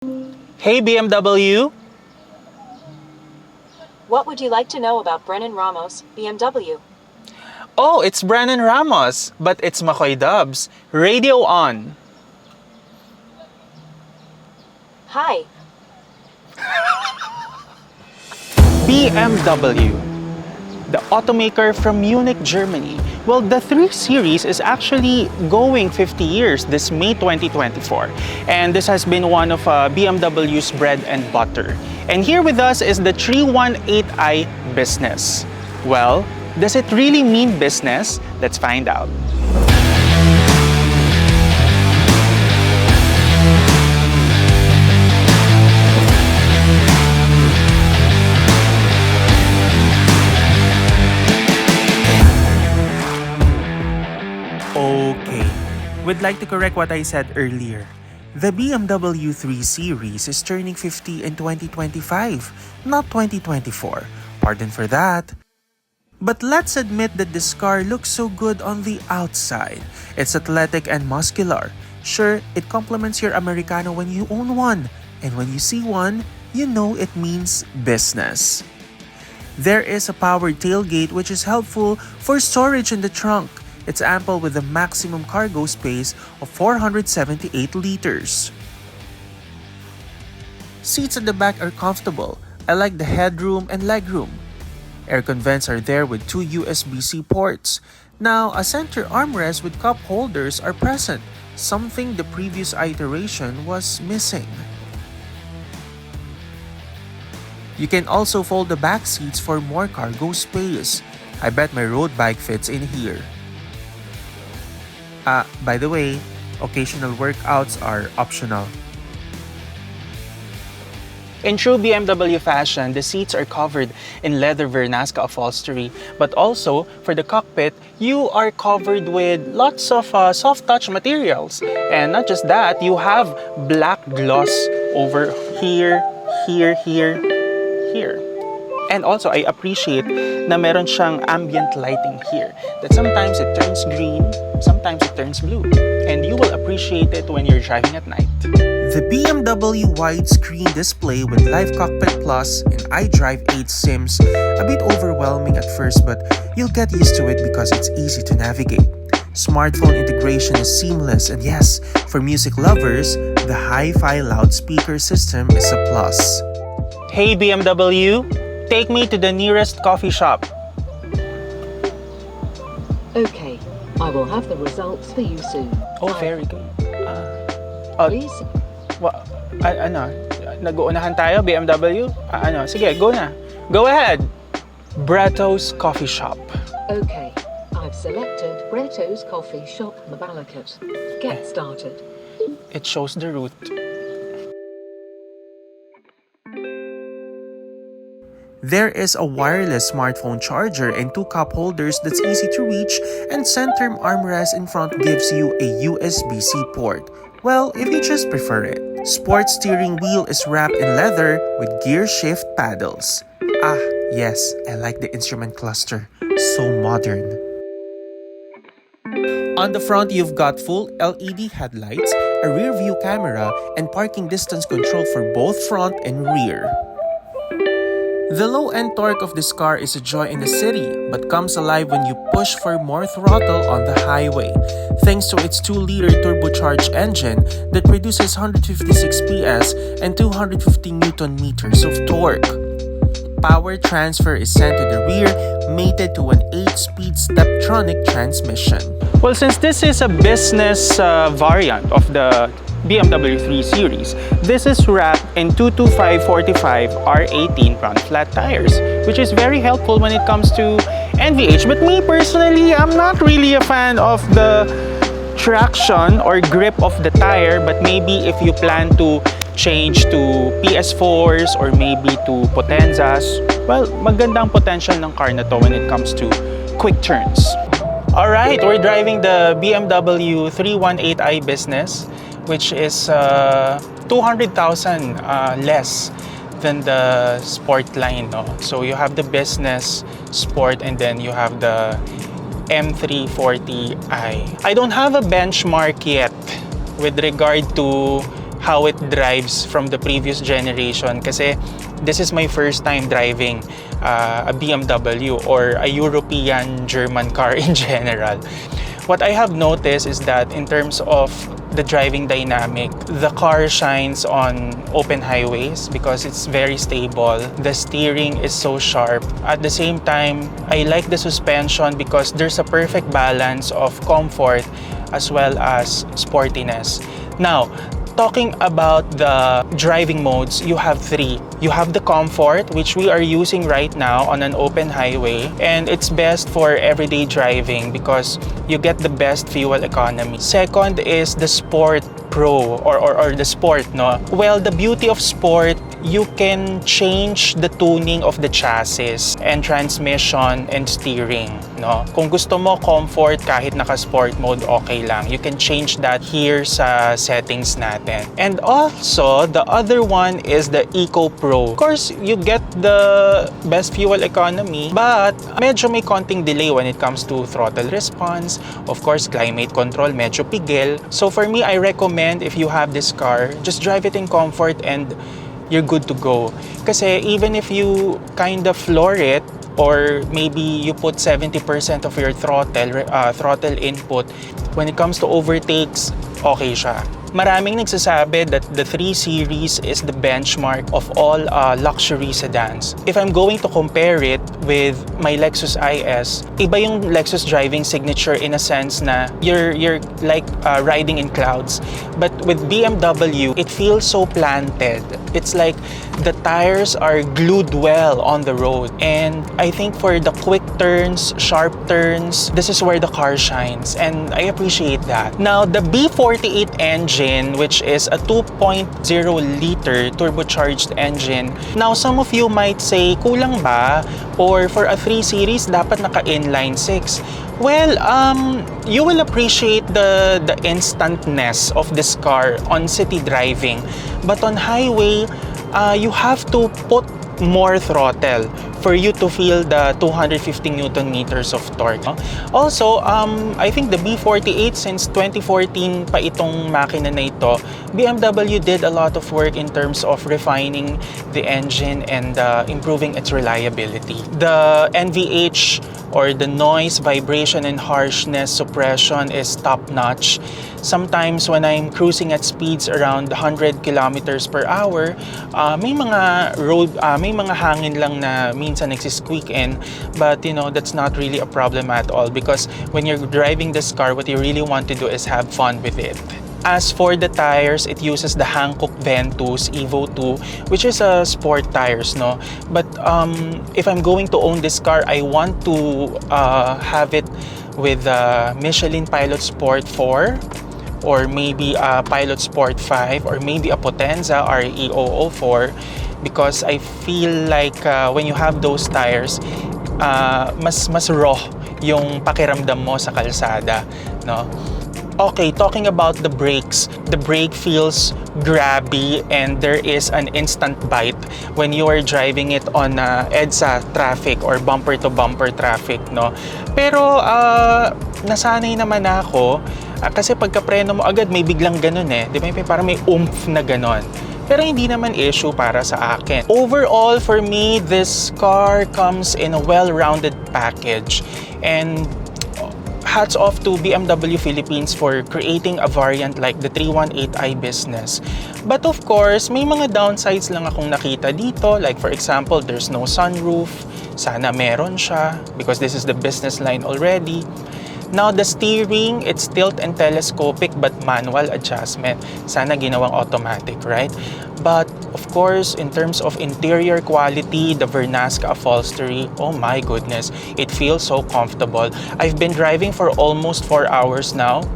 Hey BMW! What would you like to know about Brennan Ramos, BMW? Oh, it's Brennan Ramos, but it's Macoy Dubs. Radio on. Hi. BMW, the automaker from Munich, Germany. Well, the 3 Series is actually going 50 years this May 2024. And this has been one of BMW's bread and butter. And here with us is the 318i business. Well, does it really mean business? Let's find out. Okay, would like to correct what I said earlier. The BMW 3 Series is turning 50 in 2025, not 2024. Pardon for that. But let's admit that this car looks so good on the outside. It's athletic and muscular. Sure, it complements your Americano when you own one. And when you see one, you know it means business. There is a powered tailgate which is helpful for storage in the trunk. It's ample with a maximum cargo space of 478 liters. Seats at the back are comfortable. I like the headroom and legroom. Aircon vents are there with 2 USB-C ports. Now, a center armrest with cup holders are present, something the previous iteration was missing. You can also fold the back seats for more cargo space. I bet my road bike fits in here. By the way, occasional workouts are optional. In true BMW fashion, the seats are covered in leather Vernasca upholstery, but also for the cockpit, you are covered with lots of soft touch materials. And not just that, you have black gloss over here, here, here. And also, I appreciate na meron siyang ambient lighting here. That sometimes it turns green, sometimes it turns blue. And you will appreciate it when you're driving at night. The BMW widescreen display with Live Cockpit Plus and iDrive 8 seems a bit overwhelming at first, but you'll get used to it because it's easy to navigate. Smartphone integration is seamless, and yes, for music lovers, the hi-fi loudspeaker system is a plus. Hey BMW, take me to the nearest coffee shop. Okay, I will have the results for you soon. Oh, very good. Please? Nag-uunahan tayo, BMW? Sige, go na. Go ahead. Breto's Coffee Shop. Okay, I've selected Breto's Coffee Shop Mabalacat. Get started. It shows the route. There is a wireless smartphone charger and 2 cup holders that's easy to reach, and center armrest in front gives you a USB-C port. Well, if you just prefer it. Sports steering wheel is wrapped in leather with gear shift paddles. Yes, I like the instrument cluster. So modern. On the front, you've got full LED headlights, a rear view camera, and parking distance control for both front and rear. The low-end torque of this car is a joy in the city, but comes alive when you push for more throttle on the highway, thanks to its 2-liter turbocharged engine that produces 156 PS and 250 Nm of torque. Power transfer is sent to the rear, mated to an 8-speed Steptronic transmission. Well, since this is a business variant of the BMW 3 Series, this is wrapped in 225/45 R18 front flat tires, which is very helpful when it comes to NVH. But me personally, I'm not really a fan of the traction or grip of the tire, but maybe if you plan to change to PS4s or maybe to Potenzas, well, magandang potential ng car na to when it comes to quick turns. Alright, we're driving the BMW 318i business, which is 200,000 less than the sport line. No? So you have the business, sport, and then you have the M340i. I don't have a benchmark yet with regard to how it drives from the previous generation kasi this is my first time driving a BMW or a European German car in general. What I have noticed is that in terms of the driving dynamic, the car shines on open highways because it's very stable. The steering is so sharp. At the same time, I like the suspension because there's a perfect balance of comfort as well as sportiness. Now, talking about the driving modes, you have three. You have the comfort, which we are using right now on an open highway, and it's best for everyday driving because you get the best fuel economy. Second is the Sport Pro or the Sport, no? Well, the beauty of Sport, you can change the tuning of the chassis and transmission and steering, no? Kung gusto mo comfort kahit naka-sport mode, okay lang. You can change that here sa settings natin. And also, the other one is the Eco Pro. Of course, you get the best fuel economy, but medyo may konting delay when it comes to throttle response. Of course, climate control, medyo pigil. So for me, I recommend if you have this car, just drive it in comfort and you're good to go. Kasi even if you kind of floor it, or maybe you put 70% of your throttle input, when it comes to overtakes, okay siya. Maraming nagsasabi that the 3 Series is the benchmark of all luxury sedans. If I'm going to compare it with my Lexus IS, iba yung Lexus driving signature in a sense na you're like riding in clouds. But with BMW, it feels so planted. It's like the tires are glued well on the road. And I think for the quick turns, sharp turns, this is where the car shines. And I appreciate that. Now, the B48 engine, which is a 2.0-liter turbocharged engine. Now, some of you might say, kulang ba? Or for a 3 Series, dapat naka-inline 6. Well, you will appreciate the instantness of this car on city driving. But on highway, you have to put more throttle for you to feel the 250 Newton meters of torque. Also, I think the B48, since 2014 pa itong makina na ito, BMW did a lot of work in terms of refining the engine and improving its reliability. The NVH, or the noise, vibration, and harshness suppression, is top-notch. Sometimes when I'm cruising at speeds around 100 kilometers per hour, may mga hangin lang na minsan nagsisqueak in, but you know, that's not really a problem at all because when you're driving this car, what you really want to do is have fun with it. As for the tires, it uses the Hankook Ventus Evo 2, which is a sport tires, no? But if I'm going to own this car, I want to have it with Michelin Pilot Sport 4, or maybe a Pilot Sport 5, or maybe a Potenza RE004, because I feel like when you have those tires, mas raw yung pakiramdam mo sa kalsada, no? Okay, talking about the brakes, the brake feels grabby and there is an instant bite when you are driving it on EDSA traffic or bumper-to-bumper traffic, no? Pero nasanay naman ako kasi pagka-preno mo agad may biglang ganun eh. Di ba? Parang may oomph na ganun. Pero hindi naman issue para sa akin. Overall, for me, this car comes in a well-rounded package. And hats off to BMW Philippines for creating a variant like the 318i business. But of course, may mga downsides lang akong nakita dito. Like for example, there's no sunroof. Sana meron siya because this is the business line already. Now, the steering, it's tilt and telescopic but manual adjustment. Sana ginawang automatic, right? But, of course, in terms of interior quality, the Vernasca upholstery, oh my goodness, it feels so comfortable. I've been driving for almost 4 hours now.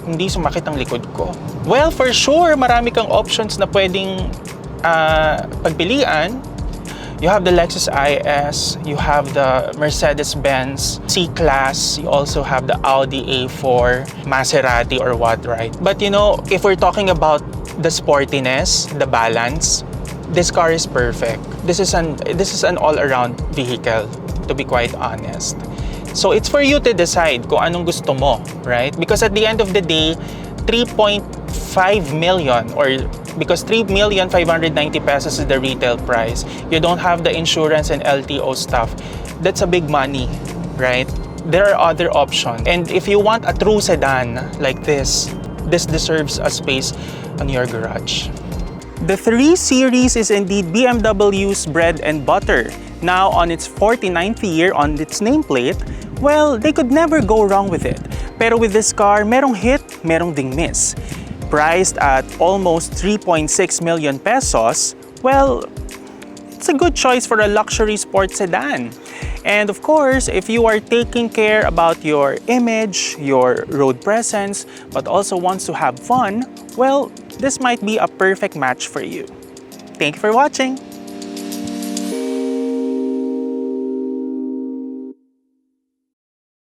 Hindi sumakit ang likod ko. Well, for sure, marami kang options na pwedeng pagpilian. You have the Lexus IS, you have the Mercedes-Benz C-Class, you also have the Audi A4, Maserati or what, right? But you know, if we're talking about the sportiness, the balance, this car is perfect. This is an all-around vehicle, to be quite honest. So it's for you to decide kung anong gusto mo, right? Because at the end of the day, 3.5 million or because 3,590,000 pesos is the retail price. You don't have the insurance and LTO stuff. That's a big money, right? There are other options. And if you want a true sedan like this deserves a space on your garage. The 3 Series is indeed BMW's bread and butter. Now on its 49th year on its nameplate, well, they could never go wrong with it. Pero with this car, merong hit, merong ding miss. Priced at almost 3.6 million pesos, well, it's a good choice for a luxury sports sedan. And of course, if you are taking care about your image, your road presence, but also wants to have fun, well, this might be a perfect match for you. Thank you for watching!